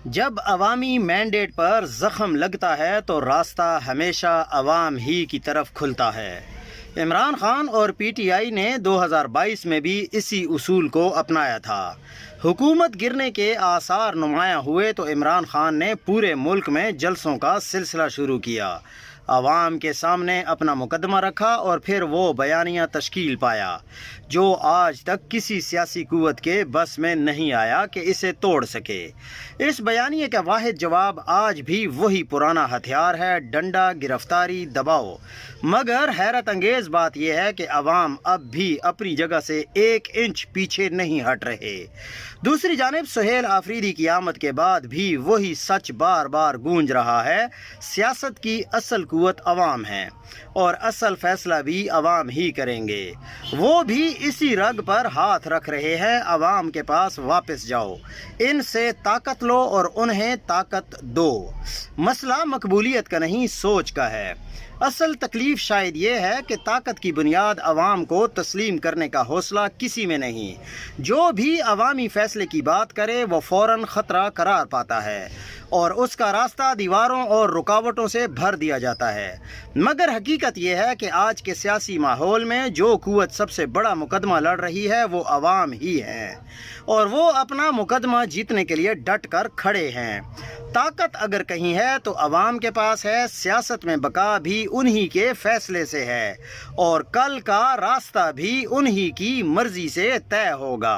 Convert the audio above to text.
جب عوامی مینڈیٹ پر زخم لگتا ہے تو راستہ ہمیشہ عوام ہی کی طرف کھلتا ہے۔ عمران خان اور پی ٹی آئی نے 2022 میں بھی اسی اصول کو اپنایا تھا۔ حکومت گرنے کے آثار نمایاں ہوئے تو عمران خان نے پورے ملک میں جلسوں کا سلسلہ شروع کیا، عوام کے سامنے اپنا مقدمہ رکھا اور پھر وہ بیانیہ تشکیل پایا جو آج تک کسی سیاسی قوت کے بس میں نہیں آیا کہ اسے توڑ سکے۔ اس بیانیے کا واحد جواب آج بھی وہی پرانا ہتھیار ہے، ڈنڈا، گرفتاری، دباؤ۔ مگر حیرت انگیز بات یہ ہے کہ عوام اب بھی اپنی جگہ سے ایک انچ پیچھے نہیں ہٹ رہے۔ دوسری جانب سہیل آفریدی کی آمد کے بعد بھی وہی سچ بار بار گونج رہا ہے، سیاست کی اصل قوت عوام ہے اور اصل فیصلہ بھی عوام ہی کریں گے۔ وہ بھی اسی رگ پر ہاتھ رکھ رہے ہیں، عوام کے پاس واپس جاؤ، ان سے طاقت لو اور انہیں طاقت دو۔ مسئلہ مقبولیت کا نہیں، سوچ کا ہے۔ اصل تکلیف شاید یہ ہے کہ طاقت کی بنیاد عوام کو تسلیم کرنے کا حوصلہ کسی میں نہیں۔ جو بھی عوامی فیصلے کی بات کرے وہ فوراً خطرہ قرار پاتا ہے اور اس کا راستہ دیواروں اور رکاوٹوں سے بھر دیا جاتا ہے۔ مگر حقیقت یہ ہے کہ آج کے سیاسی ماحول میں جو قوت سب سے بڑا مقدمہ لڑ رہی ہے وہ عوام ہی ہے اور وہ اپنا مقدمہ جیتنے کے لیے ڈٹ کر کھڑے ہیں۔ طاقت اگر کہیں ہے تو عوام کے پاس ہے، سیاست میں بقا بھی انہی کے فیصلے سے ہے اور کل کا راستہ بھی انہی کی مرضی سے طے ہوگا۔